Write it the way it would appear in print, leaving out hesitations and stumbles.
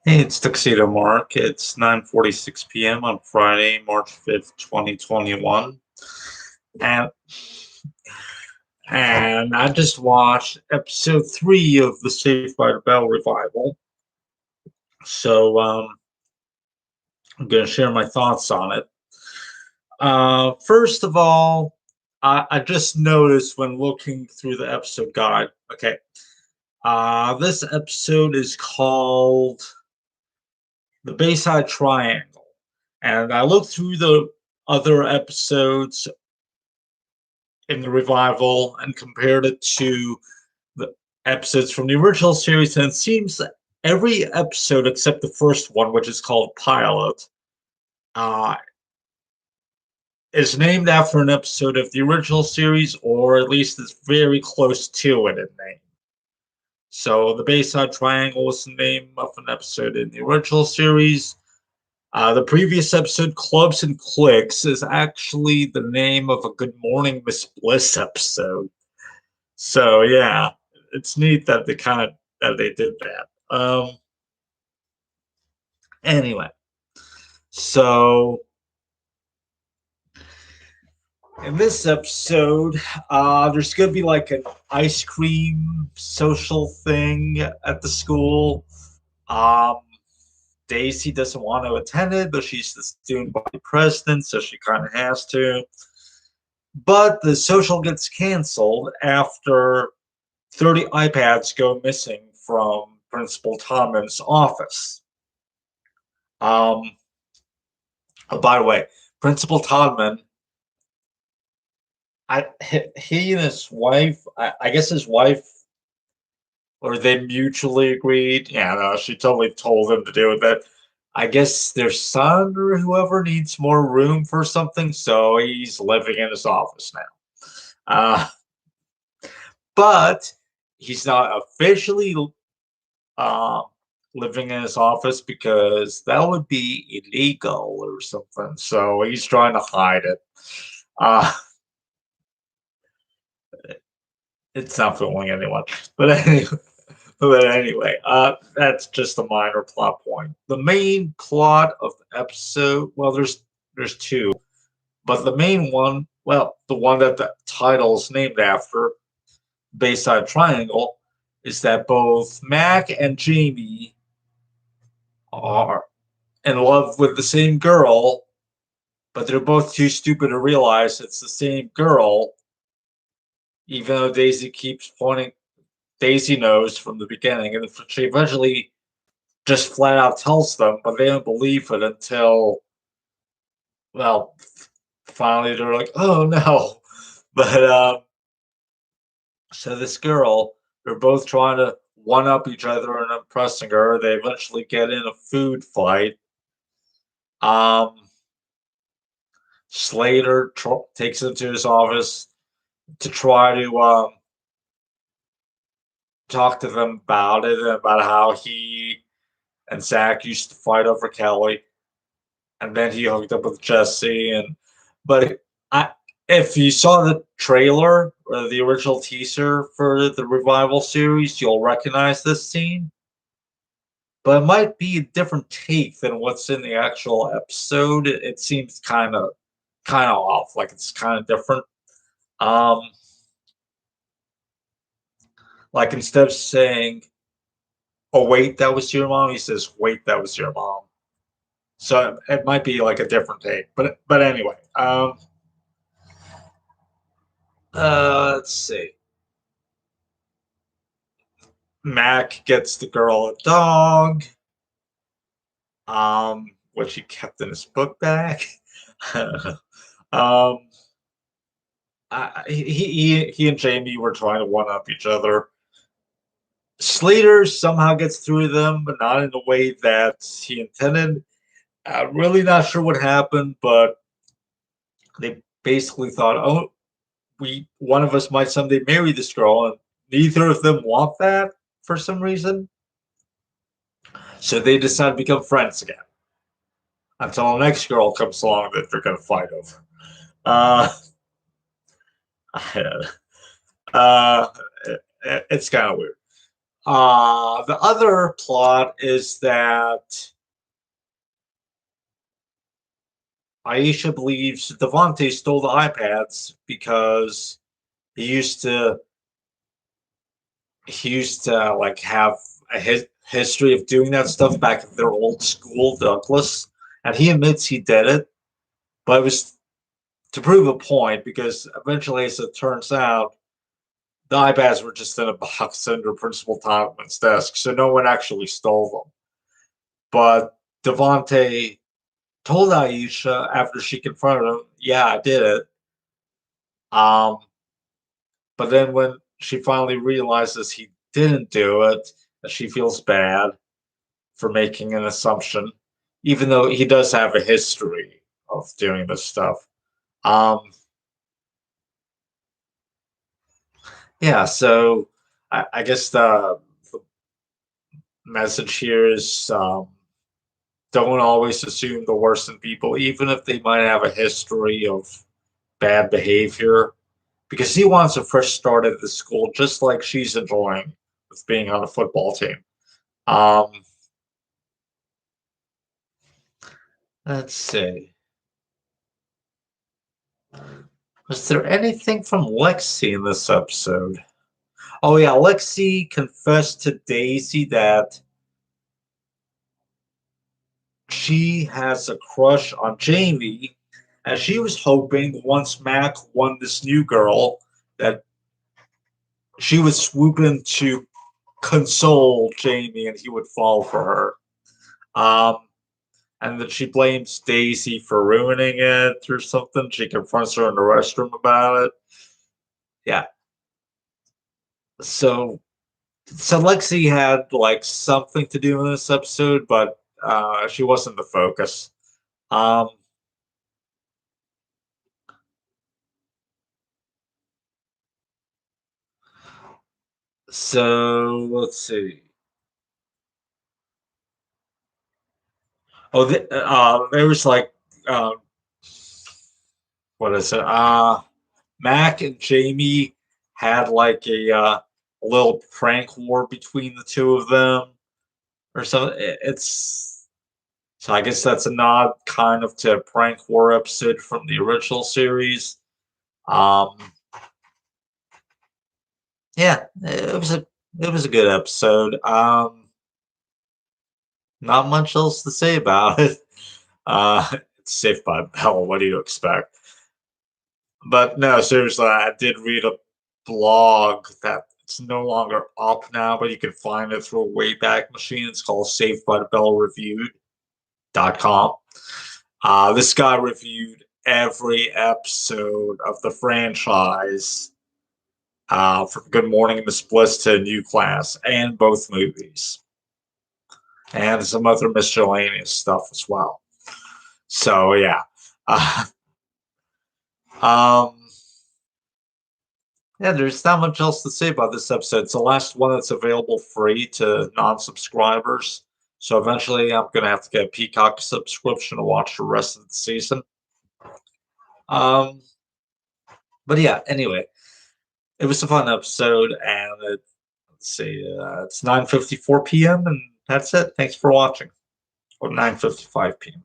Hey, it's Tuxedo Mark. It's 9:46 p.m. on Friday, March 5th, 2021. And and I just watched episode 3 of the Saved by the Bell revival. So I'm going to share my thoughts on it. First of all, I just noticed when looking through the episode guide. Okay. This episode is called the Bayside Triangle. And I looked through the other episodes in the revival and compared it to the episodes from the original series, and it seems that every episode except the first one, which is called Pilot, uh, is named after an episode of the original series, or at least is very close to it in name. So the Bayside Triangle was the name of an episode in the original series. The previous episode, Clubs and Clicks, is actually the name of a Good Morning Miss Bliss episode. So yeah, it's neat that they did that. Anyway, so in this episode, there's gonna be like an ice cream social thing at the school. Um, Daisy doesn't want to attend it, but she's the student body president, so she kind of has to. But the social gets canceled after 30 iPads go missing from Principal Todman's office. Um, oh, by the way, Principal Todman, he and his wife, I guess his wife, or they mutually agreed. Yeah, no, she totally told him to do it. That I guess their son or whoever needs more room for something, so he's living in his office now. Uh, but he's not officially uh, living in his office because that would be illegal or something. So he's trying to hide it. Uh, it's not fooling anyone. But anyway, that's just a minor plot point. The main plot of the episode, well, there's two, but the main one, well, the one that the title is named after, Bayside Triangle, is that both Mac and Jamie are in love with the same girl, but they're both too stupid to realize it's the same girl, even though Daisy keeps pointing. Daisy knows from the beginning, and she eventually just flat out tells them, but they don't believe it until, well, finally they're like, oh no. But so this girl, they're both trying to one up each other and impressing her. They eventually get in a food fight. Um, Slater takes them to his office to try to talk to them about it, about how he and Zach used to fight over Kelly, and then he hooked up with Jesse. And but I, if you saw the trailer or the original teaser for the revival series, you'll recognize this scene. But it might be a different take than what's in the actual episode. It seems kind of off, like it's kind of different. Um, like instead of saying, "Oh wait, that was your mom," he says, "Wait, that was your mom." So it might be like a different take, but anyway. Let's see. Mac gets the girl a dog, which he kept in his book bag. um, he and Jamie were trying to one up each other. Slater somehow gets through them, but not in the way that he intended. Really not sure what happened, but they basically thought, oh, we one of us might someday marry this girl, and neither of them want that for some reason. So they decide to become friends again until the next girl comes along that they're going to fight over. Uh, uh, it's kind of weird. The other plot is that Aisha believes Devante stole the iPads because he used to like have a history of doing that stuff back at their old school, Douglas, and he admits he did it, but it was to prove a point because eventually, as it turns out, the iPads were just in a box under Principal Topman's desk, so no one actually stole them. But Devante told Aisha after she confronted him, "Yeah, I did it." Um, but then when she finally realizes he didn't do it, she feels bad for making an assumption, even though he does have a history of doing this stuff. Um, yeah, so I guess the message here is don't always assume the worst in people, even if they might have a history of bad behavior, because he wants a fresh start at the school, just like she's enjoying with being on a football team. Um, let's see. Was there anything from Lexi in this episode? Oh yeah, Lexi confessed to Daisy that she has a crush on Jamie, and she was hoping once Mac won this new girl that she would swoop in to console Jamie and he would fall for her. And that she blames Daisy for ruining it or something. She confronts her in the restroom about it. Yeah. So so Lexi had like something to do in this episode, but she wasn't the focus. Um, so let's see. Oh, there was like uh, what is it? Mac and Jamie had like a little prank war between the two of them, or something. It's so I guess that's a nod kind of to a prank war episode from the original series. Um, yeah, it was a good episode. Not much else to say about it. It's Saved by the Bell. What do you expect? But no, seriously, I did read a blog that it's no longer up now, but you can find it through a Wayback Machine. It's called Saved by the Bell Reviewed.com. This guy reviewed every episode of the franchise from Good Morning Miss Bliss to New Class and both movies and some other miscellaneous stuff as well. So yeah. Uh, um, yeah, there's not much else to say about this episode. It's the last one that's available free to non-subscribers. So eventually I'm gonna have to get a Peacock subscription to watch the rest of the season. Um, but yeah, anyway, it was a fun episode, and let's see, it's 9:54 p.m. and that's it. Thanks for watching. Or 9:55 p.m.